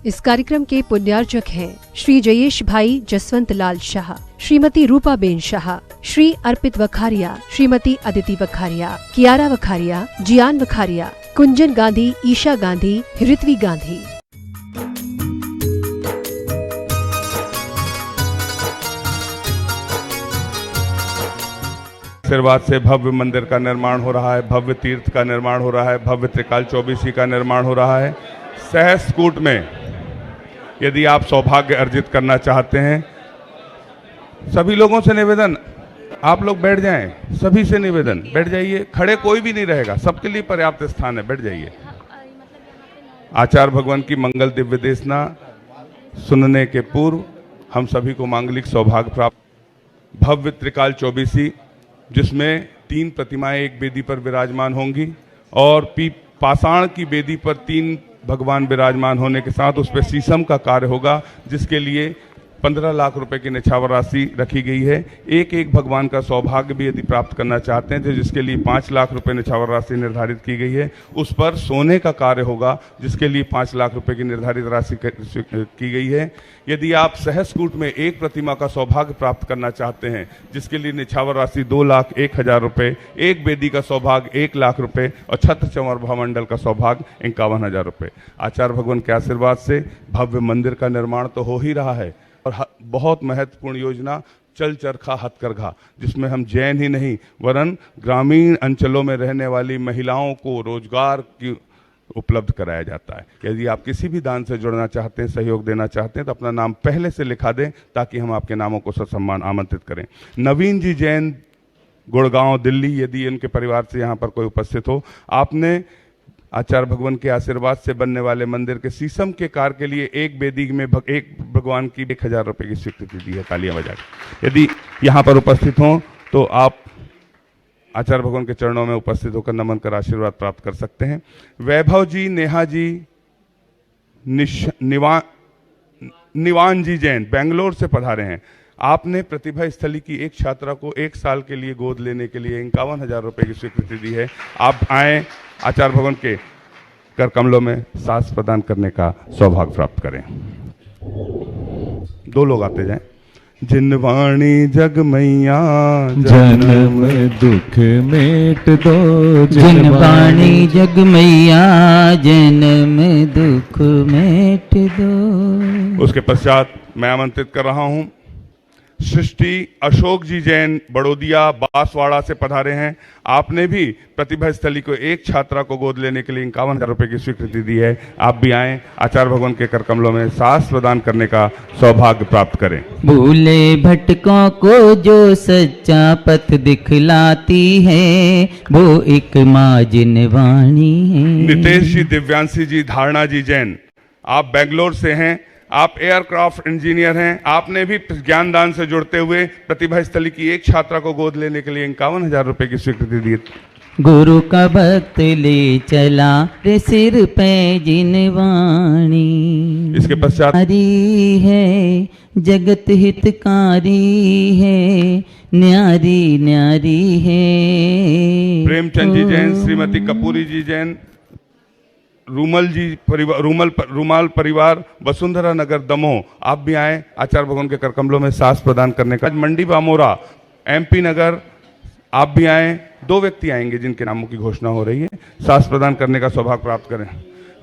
इस कार्यक्रम के पुण्यार्चक हैं श्री जयेश भाई जसवंत लाल शाह, श्रीमती रूपाबेन शाह, श्री अर्पित वखारिया, श्रीमती अदिति वखारिया, कियारा वखारिया, जियान वखारिया, कुंजन गांधी, ईशा गांधी, ऋत्वी गांधी। आशीर्वाद से भव्य मंदिर का निर्माण हो रहा है, भव्य तीर्थ का निर्माण हो रहा है, भव्य त्रिकाल चौबीसी का निर्माण हो रहा है। सहस्त्रकूट में यदि आप सौभाग्य अर्जित करना चाहते हैं, सभी लोगों से निवेदन, आप लोग बैठ जाएं, सभी से निवेदन, बैठ जाइए, खड़े कोई भी नहीं रहेगा, सबके लिए पर्याप्त स्थान है, बैठ जाइए। आचार्य भगवान की मंगल दिव्य देशना सुनने के पूर्व हम सभी को मांगलिक सौभाग्य प्राप्त। भव्य त्रिकाल चौबीसी जिसमें 3 प्रतिमाएं एक वेदी पर विराजमान होंगी और पाषाण की वेदी पर 3 भगवान विराजमान होने के साथ उस पर शीशम का कार्य होगा, जिसके लिए 15 लाख रुपए की निछावर राशि रखी गई है। एक एक भगवान का सौभाग्य भी यदि प्राप्त करना चाहते हैं तो जिसके लिए 5 लाख रुपए निछावर राशि निर्धारित की गई है। उस पर सोने का कार्य होगा जिसके लिए 5 लाख रुपए की निर्धारित राशि की गई है। यदि आप सहस्त्रकूट में एक प्रतिमा का सौभाग्य प्राप्त करना चाहते हैं जिसके लिए निछावर राशि 2,01,000 रुपये, एक वेदी का सौभाग्य 1 लाख रुपये और छत्र चंवर भामंडल का सौभाग्य 51,000 रुपये। आचार्य भगवान के आशीर्वाद से भव्य मंदिर का निर्माण तो हो ही रहा है और बहुत महत्वपूर्ण योजना चल चरखा हथकरघा, जिसमें हम जैन ही नहीं वरन ग्रामीण अंचलों में रहने वाली महिलाओं को रोजगार की उपलब्ध कराया जाता है। यदि आप किसी भी दान से जुड़ना चाहते हैं, सहयोग देना चाहते हैं तो अपना नाम पहले से लिखा दें ताकि हम आपके नामों को ससम्मान आमंत्रित करें। नवीन जी जैन, गुड़गांव, दिल्ली, यदि इनके परिवार से यहाँ पर कोई उपस्थित हो, आपने आचार्य भगवान के आशीर्वाद से बनने वाले मंदिर के शीशम के कार्य के लिए एक वेदी में एक भगवान की 1,000 रुपये की स्वीकृति दी है, तालियां बजा के। यदि यहाँ पर उपस्थित हों तो आप आचार्य भगवान के चरणों में उपस्थित होकर नमन कर आशीर्वाद प्राप्त कर सकते हैं। वैभव जी, नेहा जी, निवान जी जैन बेंगलोर से पधारे हैं। आपने प्रतिभा स्थली की एक छात्रा को 1 साल के लिए गोद लेने के लिए 51,000 रुपये की स्वीकृति दी है। आप आए, आचार्य भगवान के कर कमलों में सांस प्रदान करने का सौभाग्य प्राप्त करें। 2 लोग आते जाएं। जिन वाणी जग मैया जन्म दुख मेट दो, जिन वाणी जग मैया जन्म दुख मेट दो। उसके पश्चात मैं आमंत्रित कर रहा हूं सृष्टि अशोक जी जैन, बड़ोदिया, बांसवाड़ा से पधारे हैं। आपने भी प्रतिभा स्थली को एक छात्रा को गोद लेने के लिए 51,000 रुपये की स्वीकृति दी है। आप भी आएं, आचार्य भगवान के कर कमलों में सांस प्रदान करने का सौभाग्य प्राप्त करें। भूले भटकों को जो सच्चा पथ दिखलाती है वो एक माँ जिन वाणी है। नितेश जी, दिव्यांशी जी, धारणा जी जैन, आप बेंगलोर से हैं, आप एयरक्राफ्ट इंजीनियर हैं। आपने भी ज्ञानदान से जुड़ते हुए प्रतिभा स्थली की एक छात्रा को गोद लेने के लिए 51,000 रुपये की स्वीकृति दी। गुरु का भक्त ले चला रे सिर पे जिन वाणी। इसके पश्चात हरी है जगत हितकारी है, न्यारी न्यारी है। प्रेमचंद जी जैन, श्रीमती कपूरी जी जैन, रूमाल परिवार, वसुंधरा नगर, दमोह, आप भी आए, आचार्य भगवान के कर कमलों में सांस प्रदान करने का। मंडी बामोरा, MP नगर, आप भी आए। 2 व्यक्ति आएंगे जिनके नामों की घोषणा हो रही है, सांस प्रदान करने का सौभाग्य प्राप्त करें।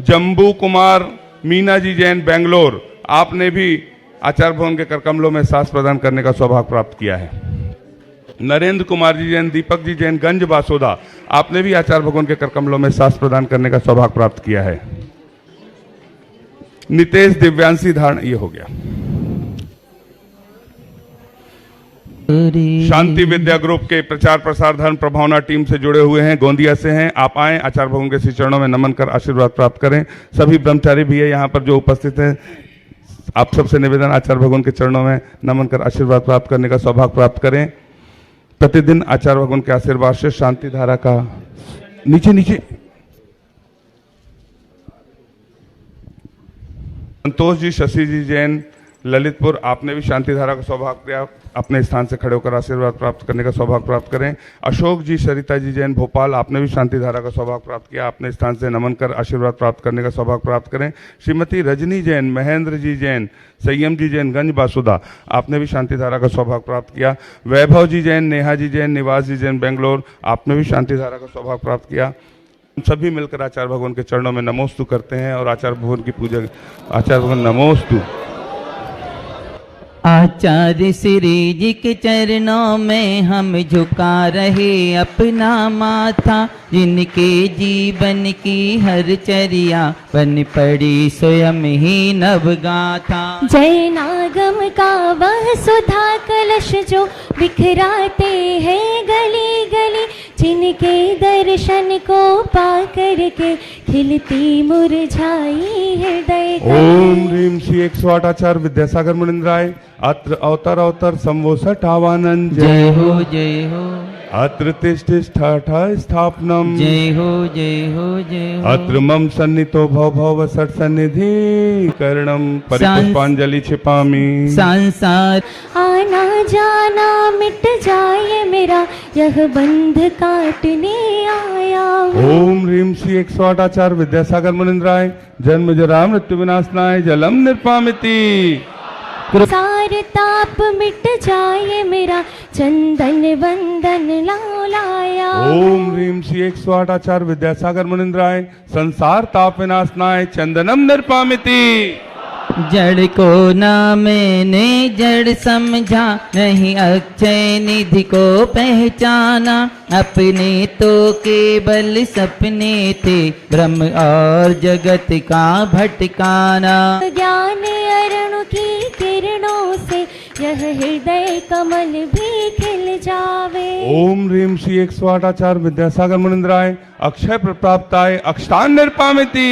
जम्बू कुमार, मीना जी जैन, बेंगलोर, आपने भी आचार्य भगवान के कर कमलों में सांस प्रदान करने का सौभाग्य प्राप्त किया है। नरेंद्र कुमार जी जैन, दीपक जी जैन, गंज बासोदा, आपने भी आचार्य भगवान के कर कमलों में सांस प्रदान करने का सौभाग्य प्राप्त किया है। नितेश, दिव्यांशी, धारण, ये हो गया। शांति विद्या ग्रुप के प्रचार प्रसार धर्म प्रभावना टीम से जुड़े हुए हैं, गोंदिया से हैं। आप आएं, आचार्य भगवान के श्री चरणों में नमन कर आशीर्वाद प्राप्त करें। सभी ब्रह्मचारी भी है यहाँ पर जो उपस्थित हैं, आप सबसे निवेदन, आचार्य भगवान के चरणों में नमन कर आशीर्वाद प्राप्त करने का सौभाग्य प्राप्त करें। प्रतिदिन आचार्य भगवान के आशीर्वाद से शांति धारा का नीचे संतोष जी, शशि जी जैन, ललितपुर आपने भी शांति धारा का सौभाग्य किया, अपने स्थान से खड़े होकर आशीर्वाद प्राप्त करने का सौभाग्य प्राप्त करें। अशोक जी सरिता जी जैन भोपाल आपने भी शांति धारा का सौभाग्य प्राप्त किया, अपने स्थान से नमन कर आशीर्वाद प्राप्त करने का सौभाग्य प्राप्त करें। श्रीमती रजनी जैन, महेंद्र जी जैन, संयम जी जैन गंज बासुदा आपने भी शांति धारा का सौभाग्य प्राप्त किया। वैभव जी जैन, नेहा जी जैन, निवास जी जैन बेंगलोर आपने भी शांति धारा का सौभाग्य प्राप्त किया। हम सभी मिलकर आचार्य भगवान के चरणों में नमोस्तु करते हैं और आचार्य भगवान की पूजा। आचार्य भगवान नमोस्तु। आचार्य श्री जी के चरणों में हम झुका रहे अपना माथा, जिनके जीवन की हर चर्या बन पड़ी स्वयं ही नवगाथा। जय नागम का वह सुधा कलश जो बिखराते हैं गली गली, जिनके दर्शन को पा करके खिलती मुरझाई हृदय। ओम ह्रीम श्री 108 आचार्य विद्यासागर मुनिंद्राय अत्र अवतर अवतर संवोसठ आवानंद। जय हो जय हो। अत्र तिष्ठिष्ठ स्थापनम। जय हो जय हो जय हो। अत्र मम सन्नितो भव भव सठ सन्निधि करणम परिपुष्पांजलि छिपामी। संसार आना जाना मिट जाए मेरा यह बंध काटने आया हूँ। ओम ह्रीम श्री 108 आचार्य विद्यासागर मुनिंद्राय जन्म जरा मृत्यु विनाशनाय जलम निर्पामिति। सार ताप मिट जाए मेरा चंदन वंदन लाया। ओम ह्रीम श्री 108 आचार्य विद्यासागर मुनिंद्राय संसार ताप विनाशनाय चंदनम निर्पामिति। जड़ को ना मैंने जड़ समझा, नहीं अक्षय निधि को पहचाना, अपने तो केवल सपने थे ब्रह्म और जगत का भटकाना। ज्ञान अरुण की किरणों से यह हृदय कमल भी खिल जावे। ओम ह्रीम श्री 108 आचार्य विद्यासागर मुनिंद्राय अक्षय प्राप्ताय अक्षतान निर्पामिति।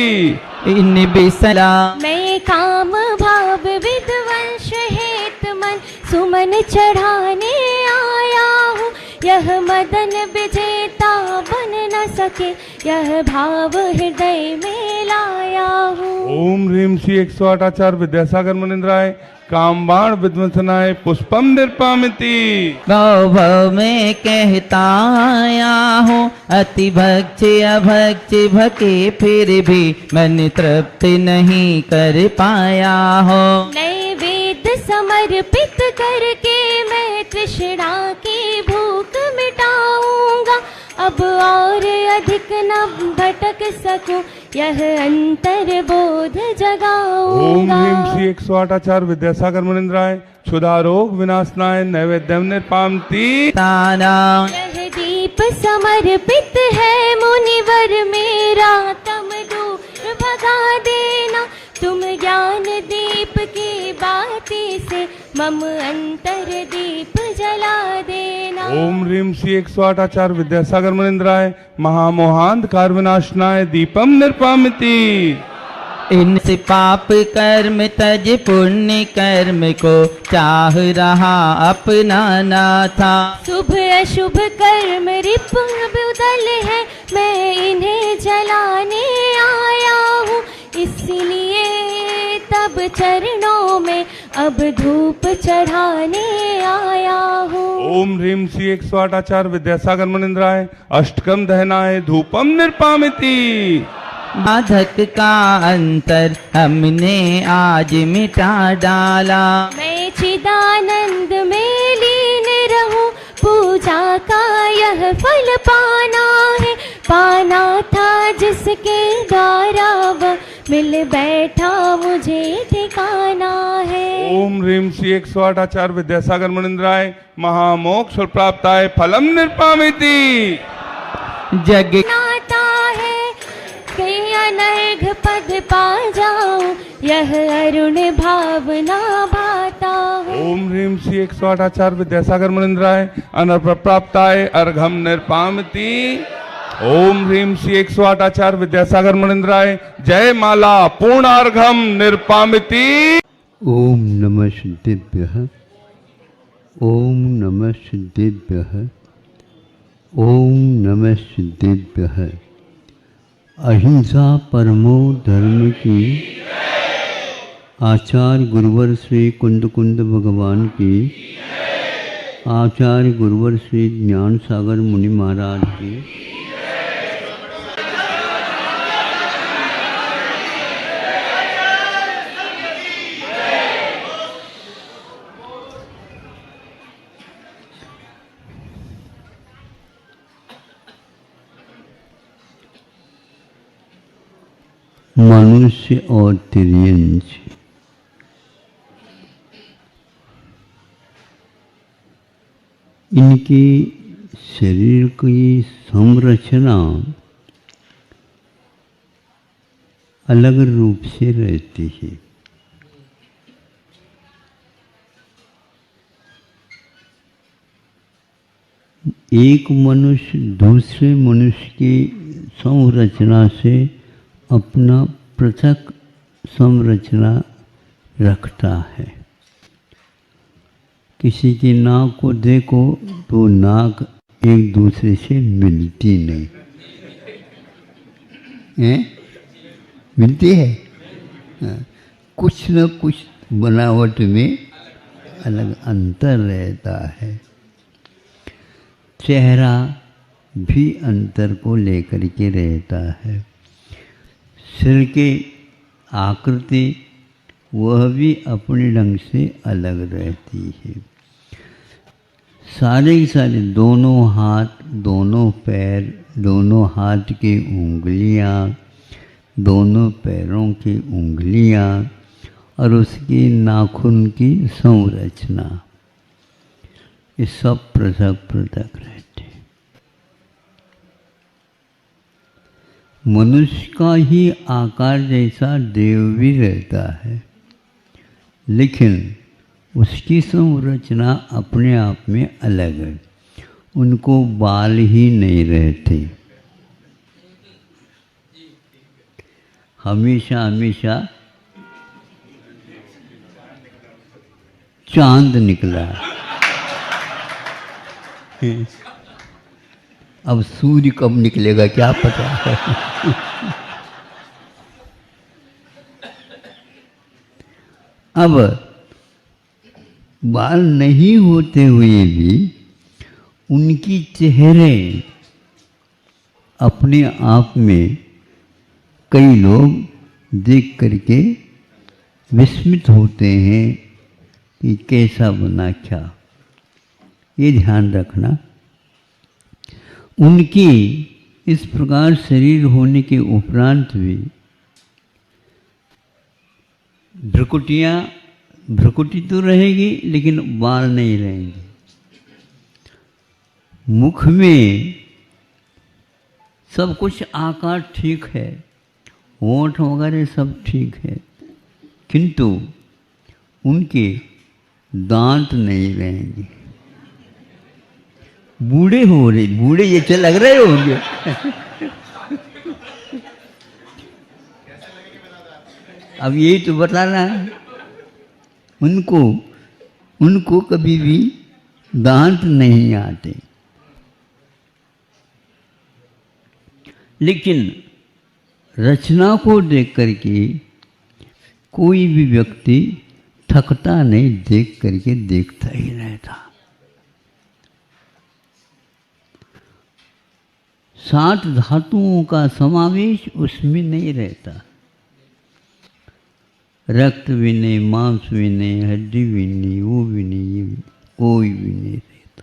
इन बिसला मैं काम भाव विध्वंस हेत मन सुमन चढ़ाने आया हूँ। यह मदन विजेता बन न सके यह भाव हृदय में लाया हूँ। ओम ह्रीम श्री 108 आचार्य विद्यासागर मुनिंद्राय कामबाण विध्वंसनाय पुष्पम निर्पामिति। गौभव में कहता आया हूँ, अति भक्ष अभक्ष भके फिर भी मन तृप्त नहीं कर पाया हो। नैवेद्य समर्पित करके मैं तृष्णा की भूख मिटाऊंगा। अब और अधिक न भटक सकूं यह अंतर बोध जगाऊंगा। ओम ह्रीम श्री 108 आचार्य विद्यासागर मुनिंद्राय क्षुधा रोग विनाशनाय नैवेद्यम निर्पामिति। ताना यह दीप समर्पित है मुनिवर मेरा, तम दूर भगा देना। तुम ज्ञान दीप की बाती से मम अंतर दीप जला देना। ओम ह्रीम श्री 108 आचार्य विद्यासागर मुनिंद्राय महामोहांधकार विनाशनाय दीपम निर्पामिति। इनसे पाप कर्म तज पुण्य कर्म को चाह रहा अपना नाथा। शुभ अशुभ कर्म रिपुण बुदल है, मैं इन्हें जलाने आया हूँ। इसलिए तब चरणों में अब धूप चढ़ाने आया हूँ। ओम ह्रीम श्री 108 आचार्य विद्यासागर मुनिंद्राय अष्टकम दहनाय धूपम निर्पामिति। बाधक का अंतर हमने आज मिटा डाला। मैं चिदानंद में लीन रहूं, पूजा का यह फल पाना है। पाना था जिसके द्वारा वह मिल बैठा मुझे ठिकाना है। ओम ह्रीम श्री 108 आचार्य विद्यासागर मुनिंद्राय महामोक्ष प्राप्ताय फलम निर्पामिति। जग नाता है कि अनर्घ पद पा जाऊं, यह अरुण भावना भाता हूँ। ओम ह्रीम श्री 108 आचार्य विद्यासागर मुनिंद्राय अनर्घ प्राप्ताय अर्घम निर्पामिति। ओम ह्रीम श्री 108 आचार्य विद्यासागर मुनिंद्राय जय माला पूर्णार्घम निर्पामिति। ओम नमः सिद्धेभ्यः। ओम नमः सिद्धेभ्यः। ओम नमः सिद्धेभ्यः। अहिंसा परमो धर्म की आचार्य गुरुवर श्री कुंद कुंद भगवान की, आचार्य गुरुवर श्री ज्ञान सागर मुनि महाराज की, मनुष्य और तिर्यंच इनकी शरीर की संरचना अलग रूप से रहती है। एक मनुष्य दूसरे मनुष्य की संरचना से अपना पृथक संरचना रखता है। किसी की नाक को देखो तो नाक एक दूसरे से मिलती नहीं है, मिलती है। कुछ न कुछ बनावट में अलग अंतर रहता है। चेहरा भी अंतर को लेकर के रहता है। सिर की आकृति वह भी अपने ढंग से अलग रहती है। सारे के सारे दोनों हाथ, दोनों पैर, दोनों हाथ की उंगलियां, दोनों पैरों की उंगलियां और उसकी नाखून की संरचना, ये सब पृथक पृथक रहते हैं। मनुष्य का ही आकार जैसा देव भी रहता है, लेकिन उसकी संरचना अपने आप में अलग है। उनको बाल ही नहीं रहते। हमेशा हमेशा चांद निकला। अब सूर्य कब निकलेगा क्या पता है। अब बाल नहीं होते हुए भी उनकी चेहरे अपने आप में कई लोग देख करके विस्मित होते हैं कि कैसा बना क्या। ये ध्यान रखना, उनकी इस प्रकार शरीर होने के उपरांत भी भ्रुकुटी तो रहेगी लेकिन बाल नहीं रहेंगे। मुख में सब कुछ आकार ठीक है, होंठ वगैरह सब ठीक है, किंतु उनके दांत नहीं रहेंगे। बूढ़े हो रहे, बूढ़े जैसे लग रहे होंगे। अब यही तो बताना है। उनको कभी भी दांत नहीं आते, लेकिन रचना को देख करके कोई भी व्यक्ति थकता नहीं, देख करके देखता ही रहता। 7 धातुओं का समावेश उसमें नहीं रहता। रक्त भी नहीं, मांस भी नहीं, हड्डी भी नहीं, वो भी नहीं, ये भी, कोई भी नहीं रहता।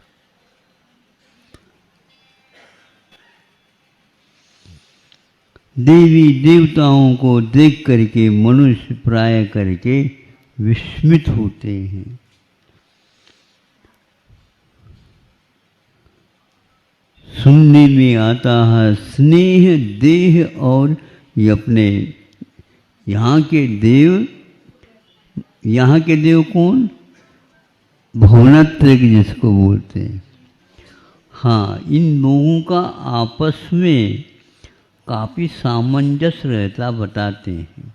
देवी देवताओं को देख करके मनुष्य प्राय करके विस्मित होते हैं। सुनने में आता है स्नेह देह, और ये अपने यहाँ के देव कौन? भुवनत्रय जिसको बोलते हैं। हाँ, इन लोगों का आपस में काफ़ी सामंजस्य रहता बताते हैं।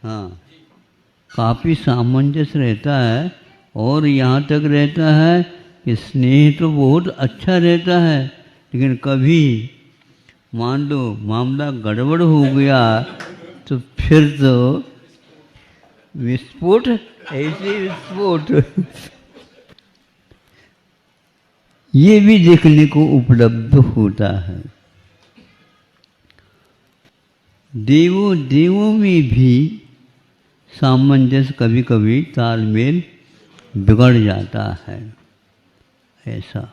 हाँ, काफ़ी सामंजस्य रहता है, और यहाँ तक रहता है कि स्नेह तो बहुत अच्छा रहता है, लेकिन कभी मान लो मामला गड़बड़ हो गया तो फिर तो विस्फोट, ऐसे विस्फोट ये भी देखने को उपलब्ध होता है। देवों में भी सामंजस्य, कभी कभी तालमेल बिगड़ जाता है। ऐसा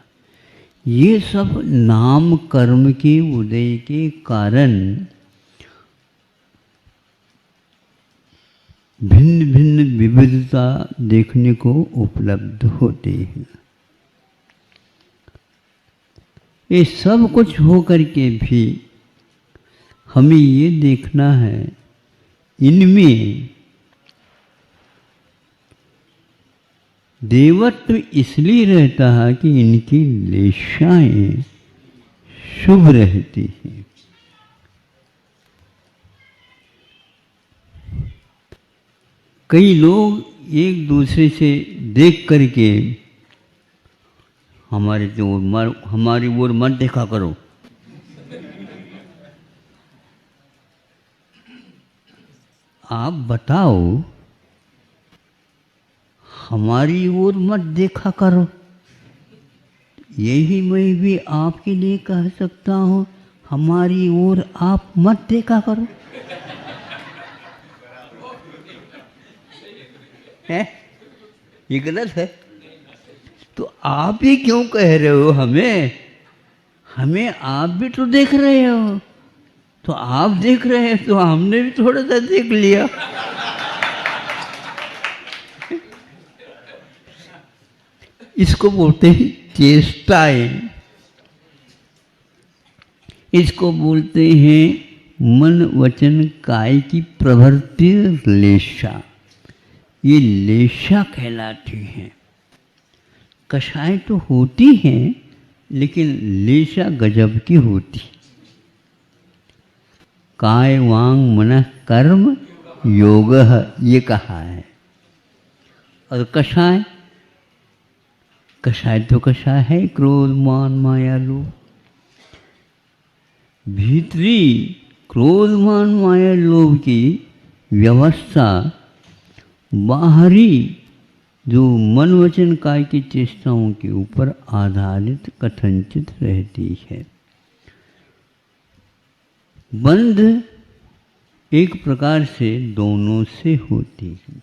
ये सब नाम कर्म के उदय के कारण भिन्न भिन्न विविधता देखने को उपलब्ध होती है। ये सब कुछ हो करके भी हमें ये देखना है, इनमें देवत्व इसलिए रहता है कि इनकी लेशाएं शुभ रहती हैं। कई लोग एक दूसरे से देख करके हमारी ओर मत देखा करो, आप बताओ हमारी ओर मत देखा करो। यही मैं भी आपके लिए कह सकता हूँ, हमारी ओर आप मत देखा करो। है ये गलत है। तो आप ही क्यों कह रहे हो हमें आप भी तो देख रहे हो। तो आप देख रहे हैं तो हमने भी थोड़ा सा देख लिया। इसको बोलते हैं चेष्टाएं, इसको बोलते हैं मन वचन काय की प्रवृत्ति लेशा। ये लेशा कहलाती हैं। कषाय तो होती हैं लेकिन लेशा गजब की होती। काय वांग मन कर्म योग ये कहा है। और कषाय तो कषाय है, क्रोध मान माया लोभ। भीतरी क्रोध मान माया लोभ की व्यवस्था बाहरी जो मन वचन काय की चेष्टाओं के ऊपर आधारित कथनचित रहती है। बंध एक प्रकार से दोनों से होती है।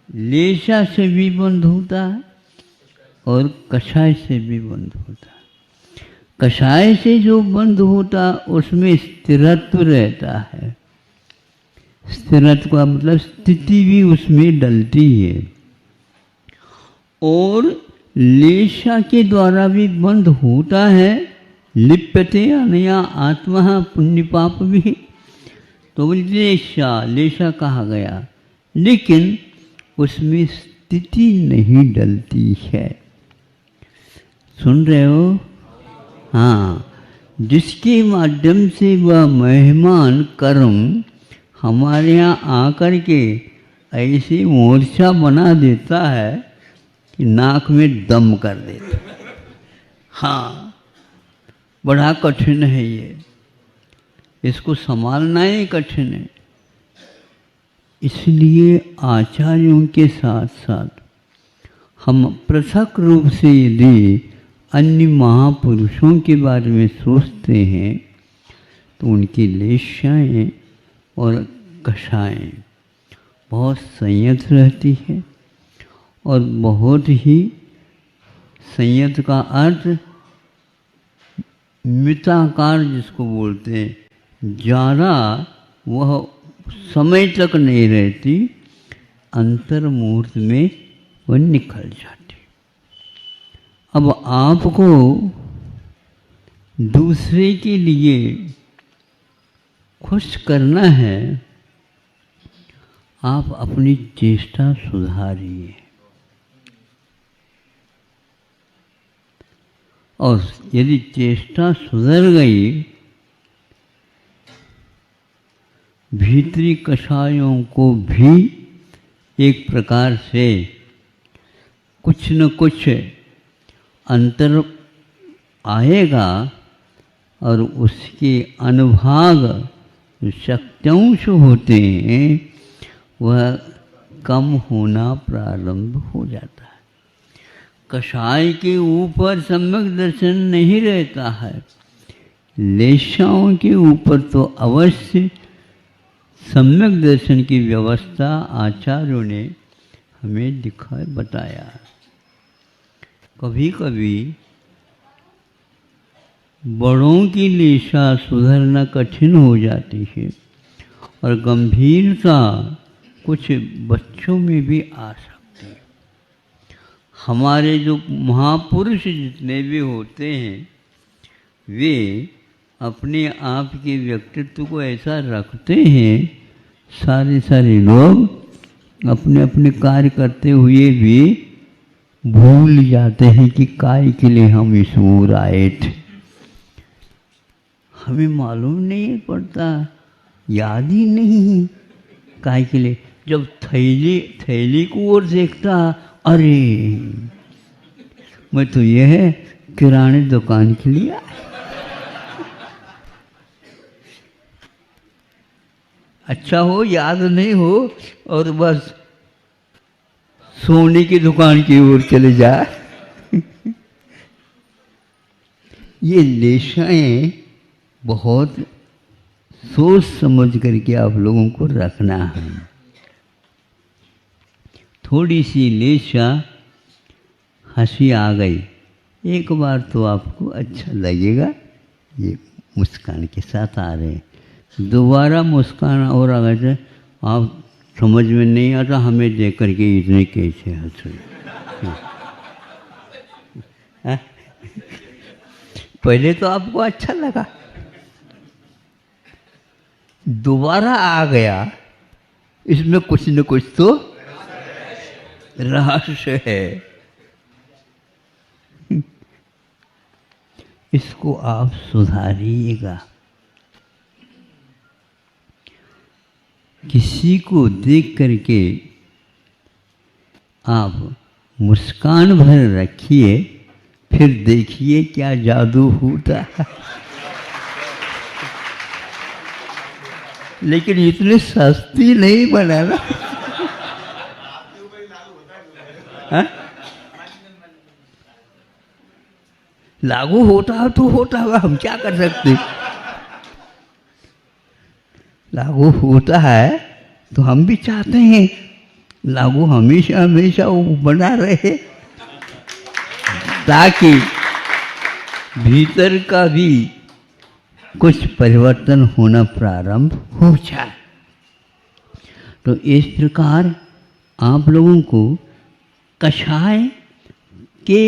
लेशा से भी बंध होता है और कषाय से भी बंध होता है। कषाय से जो बंध होता उसमें स्थिरत्व रहता है। स्थिरत्व का मतलब स्थिति भी उसमें डलती है। और लेशा के द्वारा भी बंध होता है। लिप्यते अनया आत्मा पुण्य पाप भी, तो लेशा कहा गया, लेकिन उसमें स्थिति नहीं डलती है। सुन रहे हो? हाँ, जिसके माध्यम से वह मेहमान कर्म हमारे यहाँ आकर के ऐसे मोर्चा बना देता है कि नाक में दम कर देता। हाँ, बड़ा कठिन है ये, इसको संभालना ही कठिन है। इसलिए आचार्यों के साथ साथ हम पृथक रूप से यदि अन्य महापुरुषों के बारे में सोचते हैं तो उनकी लेशाएं और कषाएं बहुत संयत रहती है। और बहुत ही संयत का अर्थ मिताकार जिसको बोलते हैं, ज़्यादा वह समय तक नहीं रहती, अंतर मुहूर्त में वह निकल जाती। अब आपको दूसरे के लिए खुश करना है, आप अपनी चेष्टा सुधारिए। और यदि चेष्टा सुधर गई, भीतरी कषायों को भी एक प्रकार से कुछ न कुछ अंतर आएगा और उसके अनुभाग शक्त्यांश होते हैं वह कम होना प्रारंभ हो जाता है। कषाय के ऊपर सम्यक दर्शन नहीं रहता है, लेशाओं के ऊपर तो अवश्य सम्यक दर्शन की व्यवस्था आचार्यों ने हमें दिखाया बताया। कभी कभी बड़ों की लेशा सुधरना कठिन हो जाती है और गंभीरता कुछ बच्चों में भी आ सकती है। हमारे जो महापुरुष जितने भी होते हैं वे अपने आप के व्यक्तित्व को ऐसा रखते हैं, सारे लोग अपने अपने कार्य करते हुए भी भूल जाते हैं कि काय के लिए हम इस ओर आए थे। हमें मालूम नहीं पड़ता, याद ही नहीं काय के लिए। जब थैली को ओर देखता, अरे मैं तो यह है किराने दुकान के लिए आया। अच्छा हो याद नहीं हो और बस सोने की दुकान की ओर चले जाए। ये लेशाएं बहुत सोच समझ करके आप लोगों को रखना है। थोड़ी सी लेशा हंसी आ गई, एक बार तो आपको अच्छा लगेगा, ये मुस्कान के साथ आ रहे हैं। दोबारा मुस्कान और आ गए, आप समझ में नहीं आता हमें देख करके इतने कैसे हंस रहे। पहले तो आपको अच्छा लगा, दोबारा आ गया, इसमें कुछ न कुछ तो रहस्य है। इसको आप सुधारिएगा। किसी को देख करके आप मुस्कान भर रखिए, फिर देखिए क्या जादू होता है। लेकिन इतने सस्ती नहीं बनाना। लागू होता है तो होता है, हम क्या कर सकते। लागू होता है तो हम भी चाहते हैं लागू हमेशा हमेशा वो बना रहे, ताकि भीतर का भी कुछ परिवर्तन होना प्रारंभ हो जाए। तो इस प्रकार आप लोगों को कषाय के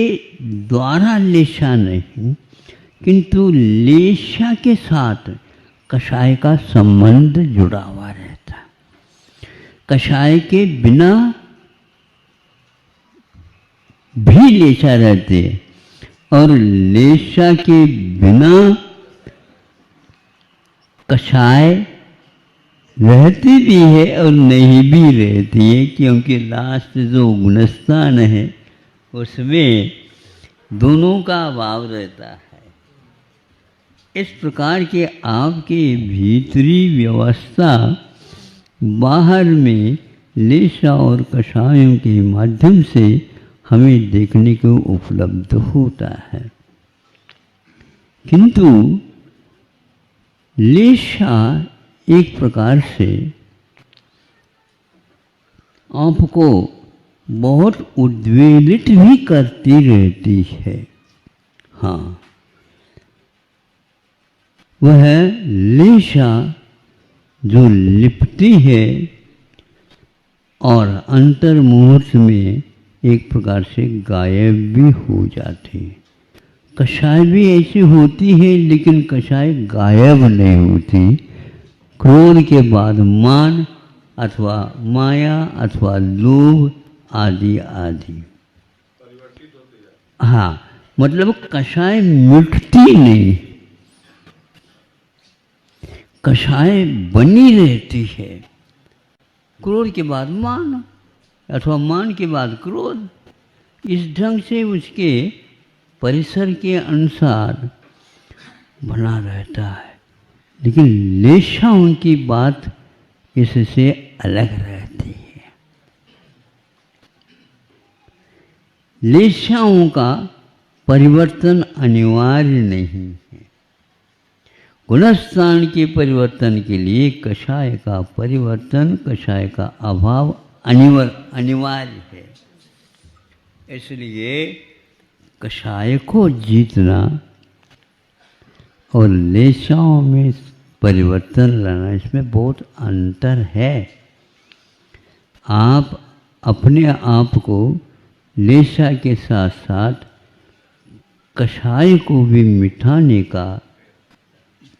द्वारा लेशा नहीं, किंतु लेशा के साथ कषाय का संबंध जुड़ा हुआ रहता है। कषाय के बिना भी लेशा रहते हैं और लेशा के बिना कषाय रहती भी है और नहीं भी रहती है, क्योंकि लास्ट जो गुणस्थान है उसमें दोनों का अभाव रहता है। इस प्रकार के आपके भीतरी व्यवस्था बाहर में लेशा और कषायों के माध्यम से हमें देखने को उपलब्ध होता है। किंतु लेशा एक प्रकार से आपको बहुत उद्वेलित भी करती रहती है। हाँ, वह लेशा जो लिपटी है और अंतर मुहूर्त में एक प्रकार से गायब भी हो जाती है। कषाय भी ऐसी होती है, लेकिन कषाय गायब नहीं होती। क्रोध के बाद मान अथवा माया अथवा लोभ आदि आदि, हाँ, मतलब कषाय मिटती नहीं, कषाय बनी रहती है। क्रोध के बाद मान अथवा मान के बाद क्रोध, इस ढंग से उसके परिसर के अनुसार बना रहता है। लेकिन लेशाओं की बात इससे अलग रहती लेशाओं का परिवर्तन अनिवार्य नहीं है। गुणस्थान के परिवर्तन के लिए कषाय का परिवर्तन, कषाय का अभाव अनिवार्य है। इसलिए कषाय को जीतना और लेशाओं में परिवर्तन लाना, इसमें बहुत अंतर है। आप अपने आप को लेशा के साथ साथ कषाय को भी मिटाने का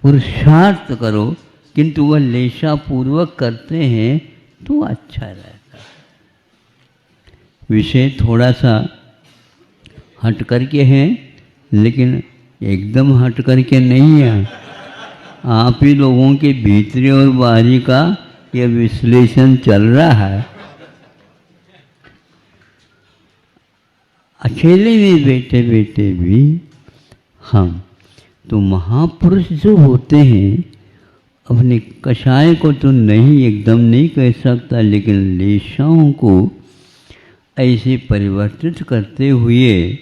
पुरुषार्थ करो, किंतु वह लेशा पूर्वक करते हैं तो अच्छा रहता है। विषय थोड़ा सा हट करके है, लेकिन एकदम हट करके नहीं है। आप ही लोगों के भीतरी और बाहरी का यह विश्लेषण चल रहा है। अकेले में बैठे बैठे भी हम तो महापुरुष जो होते हैं, अपने कषाय को तो नहीं एकदम नहीं कह सकता, लेकिन लेशाओं को ऐसे परिवर्तित करते हुए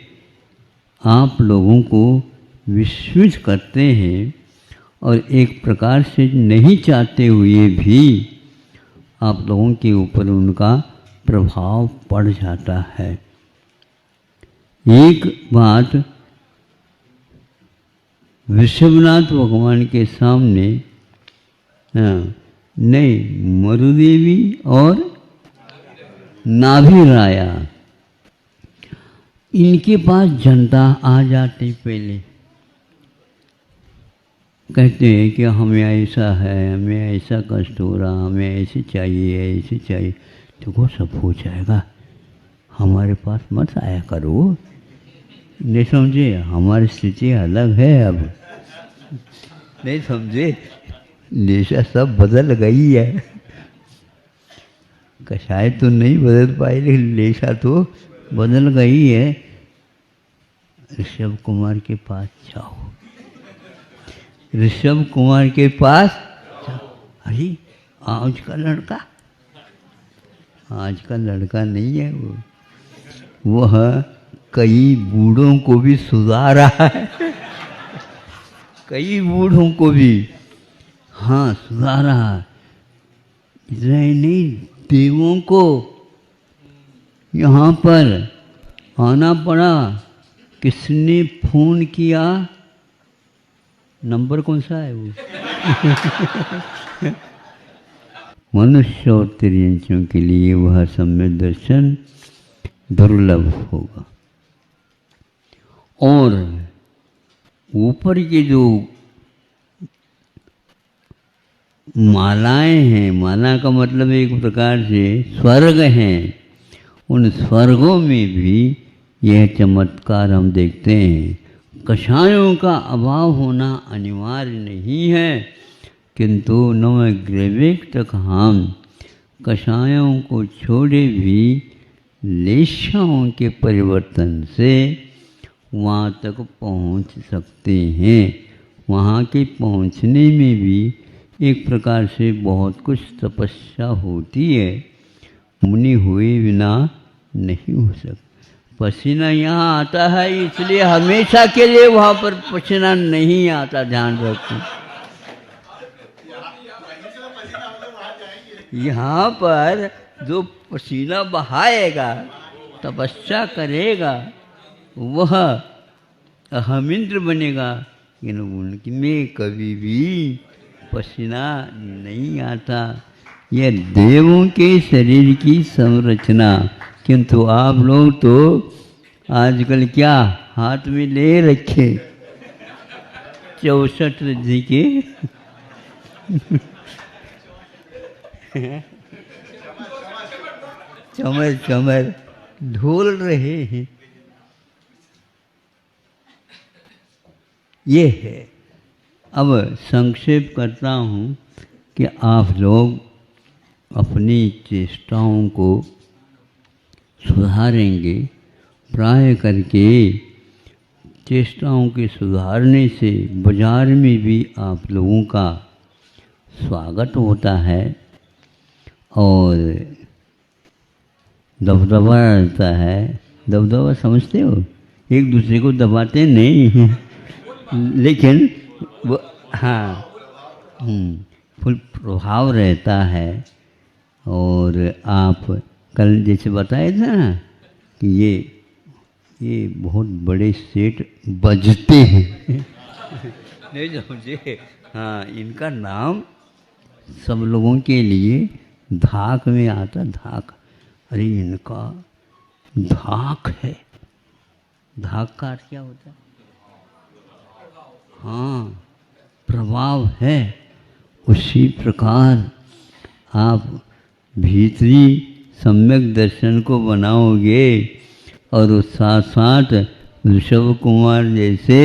आप लोगों को विस्मित करते हैं और एक प्रकार से नहीं चाहते हुए भी आप लोगों के ऊपर उनका प्रभाव पड़ जाता है। एक बात ऋषभनाथ भगवान के सामने नहीं, मरुदेवी और नाभिराया, इनके पास जनता आ जाती। पहले कहते हैं कि हमें ऐसा है, हमें ऐसा कष्ट हो रहा, हमें ऐसे चाहिए, ऐसे चाहिए। देखो सब हो जाएगा, हमारे पास मत आया करो। नहीं समझे, हमारी स्थिति अलग है अब। नहीं समझे, लेशा सब बदल गई है। कषाय तो नहीं बदल पाई, लेकिन लेशा तो बदल गई है। ऋषभ कुमार के पास जाओ, ऋषभ कुमार के पास जाओ। अरे आज का लड़का, आज का लड़का नहीं है वो, वह कई बूढ़ों को भी सुधार रहा है। कई बूढ़ों को भी हाँ सुधार रहा। इतना ही नहीं, देवों को यहाँ पर आना पड़ा। किसने फोन किया, नंबर कौन सा है वो? मनुष्य और तिर्यंचों के लिए वह सम्यक दर्शन दुर्लभ होगा। और ऊपर के जो मालाएं हैं, माला का मतलब एक प्रकार से स्वर्ग हैं, उन स्वर्गों में भी यह चमत्कार हम देखते हैं। कषायों का अभाव होना अनिवार्य नहीं है, किंतु नवग्रवेक तक हम कषायों को छोड़े भी लेशाओं के परिवर्तन से वहाँ तक पहुँच सकते हैं। वहाँ के पहुँचने में भी एक प्रकार से बहुत कुछ तपस्या होती है, मुनि हुए बिना नहीं हो सकता। पसीना यहाँ आता है, इसलिए हमेशा के लिए वहाँ पर पसीना नहीं आता, ध्यान रखो। यहाँ पर जो पसीना बहाएगा, तपस्या करेगा, वह अहमिंद्र बनेगा, लेकिन उनमें कभी भी पसीना नहीं आता। यह देवों के शरीर की संरचना, किंतु आप लोग तो आजकल क्या हाथ में ले रखे 64 जी के चमर चमर ढोल रहे हैं। ये है। अब संक्षेप करता हूँ कि आप लोग अपनी चेष्टाओं को सुधारेंगे। प्राय करके चेष्टाओं के सुधारने से बाजार में भी आप लोगों का स्वागत होता है और दबदबा रहता है, दबदबा समझते हो? एक दूसरे को दबाते नहीं हैं लेकिन वो हाँ फुल प्रभाव रहता है। और आप कल जैसे बताए थे ना कि ये बहुत बड़े सेठ बजते हैं नहीं समझे? हाँ, इनका नाम सब लोगों के लिए धाक में आता, धाक। अरे इनका धाक है। धाक का अर्थ क्या होता है? हाँ, प्रभाव है। उसी प्रकार आप भीतरी सम्यक दर्शन को बनाओगे और उस साथ साथ ऋषभ कुमार जैसे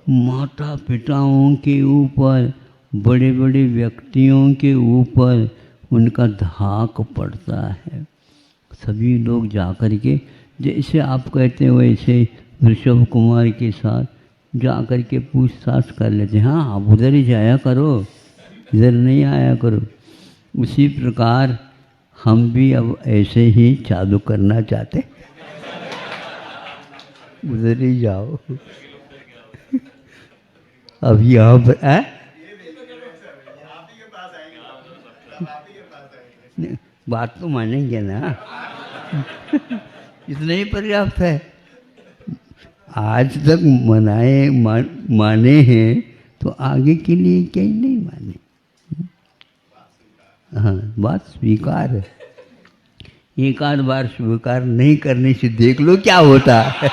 माता पिताओं के ऊपर, बड़े बड़े व्यक्तियों के ऊपर उनका धाक पड़ता है। सभी लोग जाकर के जैसे आप कहते हैं वैसे ऋषभ कुमार के साथ जाकर के पूछताछ कर लेते हैं। हाँ, आप उधर ही जाया करो, इधर नहीं आया करो। उसी प्रकार हम भी अब ऐसे ही चालू करना चाहते, उधर ही जाओ। अब यहाँ पर बात तो मानेंगे ना इतना ही पर्याप्त है। आज तक माने हैं तो आगे के लिए क्या ही नहीं माने। हाँ, बात स्वीकार है। एक आध बार स्वीकार नहीं करने से देख लो क्या होता है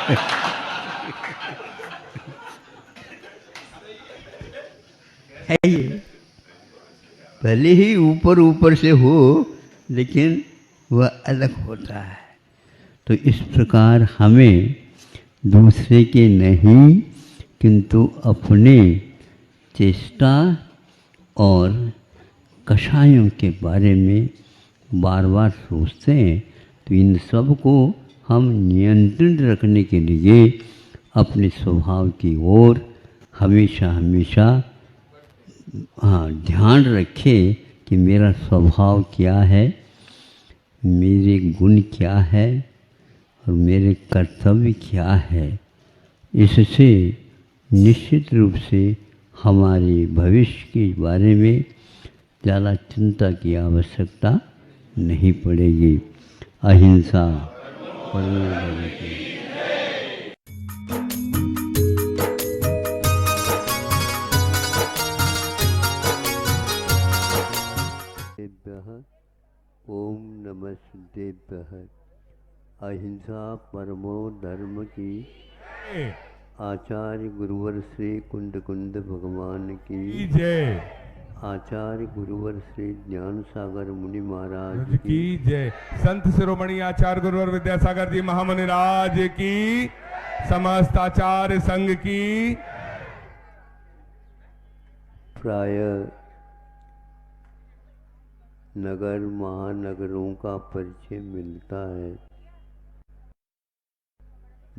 ये। भले ही ऊपर ऊपर से हो लेकिन वह अलग होता है। तो इस प्रकार हमें दूसरे के नहीं किंतु अपने चेष्टा और कषायों के बारे में बार बार सोचते हैं। तो इन सब को हम नियंत्रण रखने के लिए अपने स्वभाव की ओर हमेशा हमेशा ध्यान रखें कि मेरा स्वभाव क्या है, मेरे गुण क्या है और मेरे कर्तव्य क्या है। इससे निश्चित रूप से हमारे भविष्य के बारे में ज़्यादा चिंता की आवश्यकता नहीं पड़ेगी। अहिंसा परमो धर्म। ओम नमः सिद्धेभ्यः। अहिंसा परमो धर्म की आचार्य गुरुवर श्री कुंद कुंद भगवान की जय। आचार्य गुरुवर श्री ज्ञान सागर मुनि महाराज की जय। संत शिरोमणि आचार्य गुरुवर विद्यासागर जी महामुनि राज की, समस्त आचार्य संघ की। प्राय नगर महानगरों का परिचय मिलता है।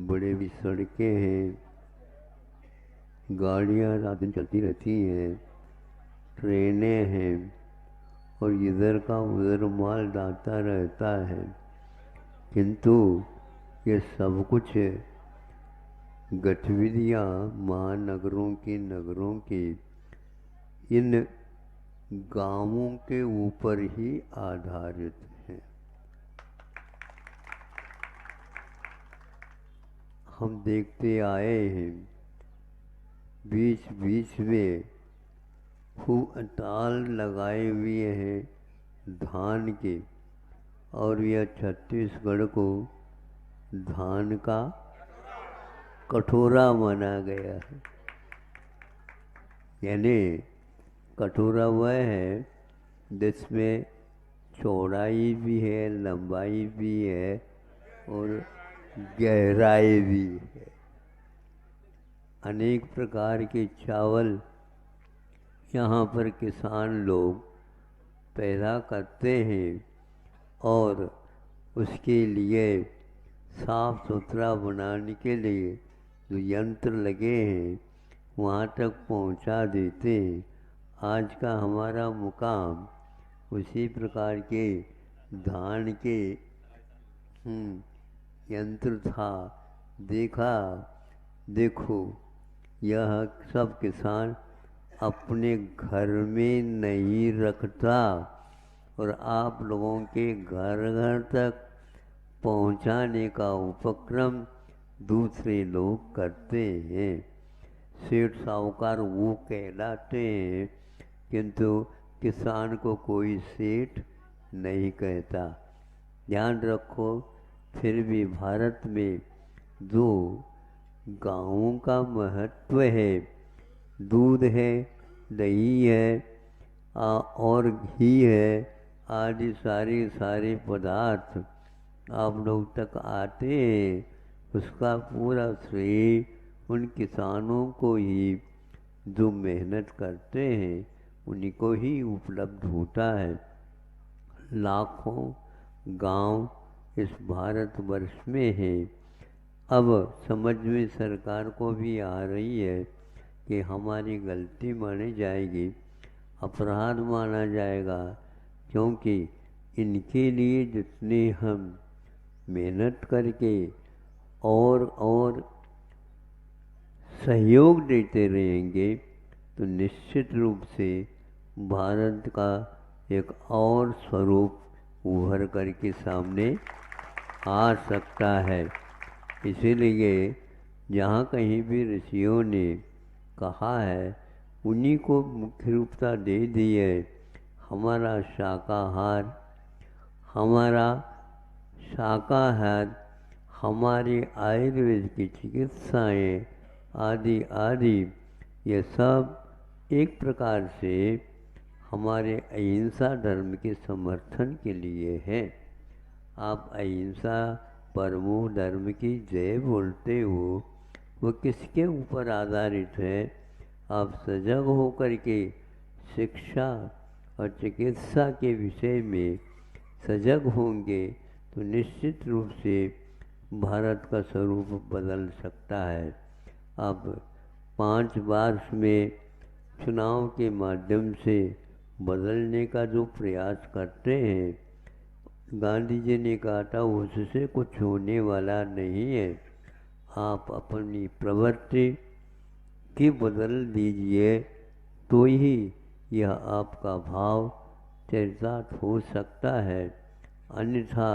बड़े भी सड़कें हैं, गाड़ियाँ रात दिन चलती रहती हैं, ट्रेनें हैं और इधर का उधर माल जाता रहता है। किंतु ये सब कुछ गतिविधियाँ महानगरों की, नगरों की, इन गांवों के ऊपर ही आधारित हैं। हम देखते आए हैं बीच बीच में खूब ताल लगाए हुए हैं धान के, और यह छत्तीसगढ़ को धान का कटोरा माना गया है। यानी कटोरा वह है जिसमें चौड़ाई भी है, लंबाई भी है और गहराई भी है। अनेक प्रकार के चावल यहाँ पर किसान लोग पैदा करते हैं और उसके लिए साफ सुथरा बनाने के लिए जो यंत्र लगे हैं वहाँ तक पहुँचा देते हैं। आज का हमारा मुकाम उसी प्रकार के धान के यंत्र था, देखा, देखो यह सब किसान अपने घर में नहीं रखता और आप लोगों के घर घर तक पहुंचाने का उपक्रम दूसरे लोग करते हैं। सेठ साहूकार वो कहलाते हैं, किंतु किसान को कोई सेठ नहीं कहता। ध्यान रखो, फिर भी भारत में जो गाँवों का महत्व है, दूध है, दही है और घी है आदि सारे पदार्थ आप लोग तक आते हैं, उसका पूरा श्रेय उन किसानों को ही जो मेहनत करते हैं उन्हीं को ही उपलब्ध होता है। लाखों गांव इस भारतवर्ष में है। अब समझ में सरकार को भी आ रही है कि हमारी गलती मानी जाएगी, अपराध माना जाएगा, क्योंकि इनके लिए जितने हम मेहनत करके और सहयोग देते रहेंगे तो निश्चित रूप से भारत का एक और स्वरूप उभर करके सामने आ सकता है। इसीलिए जहाँ कहीं भी ऋषियों ने कहा है उन्हीं को मुख्य रूपता दे दी है। हमारा शाकाहार, हमारी आयुर्वेद की चिकित्साएं आदि आदि ये सब एक प्रकार से हमारे अहिंसा धर्म के समर्थन के लिए है। आप अहिंसा परमो धर्म की जय बोलते हो, वो किसके ऊपर आधारित है? आप सजग होकर के शिक्षा और चिकित्सा के विषय में सजग होंगे तो निश्चित रूप से भारत का स्वरूप बदल सकता है। अब 5 वर्ष में चुनाव के माध्यम से बदलने का जो प्रयास करते हैं, गांधी जी ने कहा था उससे कुछ होने वाला नहीं है। आप अपनी प्रवृत्ति की बदल दीजिए तो ही यह आपका भाव चरितार्थ हो सकता है, अन्यथा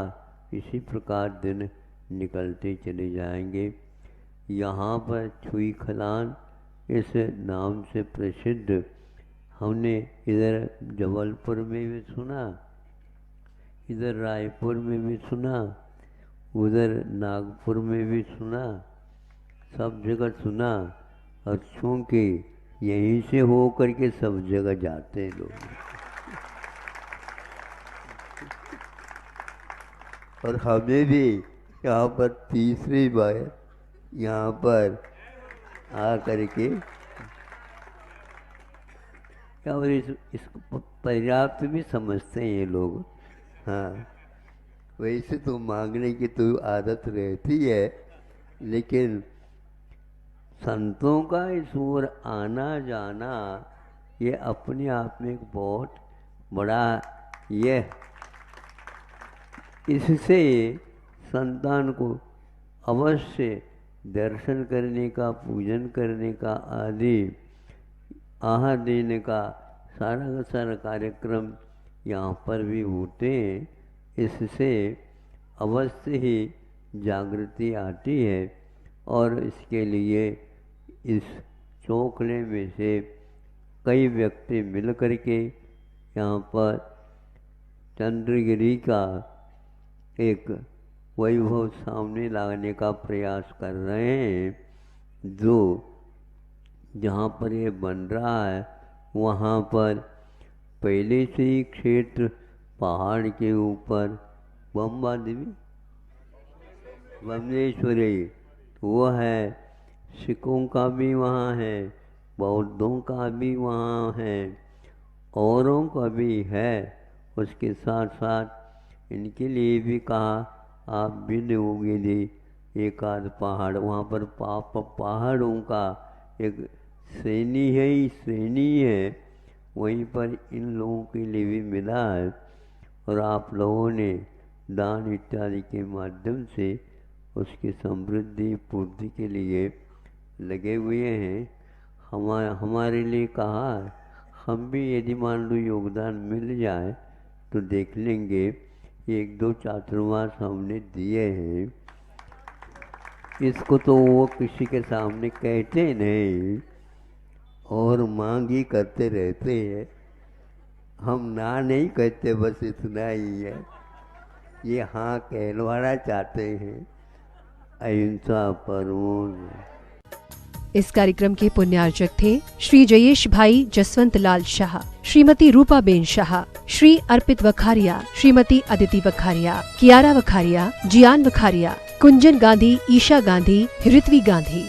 इसी प्रकार दिन निकलते चले जाएंगे। यहाँ पर छुई खलान इस नाम से प्रसिद्ध हमने इधर जबलपुर में भी सुना, इधर रायपुर में भी सुना, उधर नागपुर में भी सुना, सब जगह सुना। और चूँकि यहीं से हो करके सब जगह जाते हैं लोग, और हमें भी यहाँ पर तीसरी बार यहाँ पर आ करके और इसको पर्याप्त भी समझते हैं ये लोग। हाँ, वैसे तो मांगने की तो आदत रहती है, लेकिन संतों का इस ओर आना जाना ये अपने आप में एक बहुत बड़ा ये, इससे संतान को अवश्य दर्शन करने का, पूजन करने का आदि आहार देने का सारा कार्यक्रम यहाँ पर भी होते हैं। इससे अवश्य ही जागृति आती है और इसके लिए इस चौखले में से कई व्यक्ति मिल करके यहाँ पर चंद्रगिरी का एक वैभव सामने लाने का प्रयास कर रहे हैं। जो जहाँ पर ये बन रहा है वहाँ पर पहले से ही क्षेत्र पहाड़ के ऊपर बम्बा देवी बमलेश्वरी वो है, सिखों का भी वहाँ है, बौद्धों का भी वहाँ है, औरों का भी है। उसके साथ साथ इनके लिए भी कहा आप भी दोगे दे एक आध पहाड़, वहाँ पर पहाड़ों का एक श्रेणी है ही श्रेणी है, वहीं पर इन लोगों के लिए भी मिला है। और आप लोगों ने दान इत्यादि के माध्यम से उसकी समृद्धि पूर्ति के लिए लगे हुए हैं। हमारे लिए कहा, हम भी यदि मान लो योगदान मिल जाए तो देख लेंगे। 1-2 चातुर्मास हमने दिए हैं, इसको तो वो किसी के सामने कहते नहीं और मांग ही करते रहते हैं। हम ना नहीं कहते, बस इतना ही है। ये हाँ कहलवाना चाहते हैं। अहिंसा परमो। इस कार्यक्रम के पुण्यार्चक थे श्री जयेश भाई जसवंत लाल शाह, श्रीमती रूपाबेन शाह, श्री अर्पित वखारिया, श्रीमती अदिति वखारिया, कियारा वखारिया, जियान वखारिया, कुंजन गांधी, ईशा गांधी, ऋत्वी गांधी।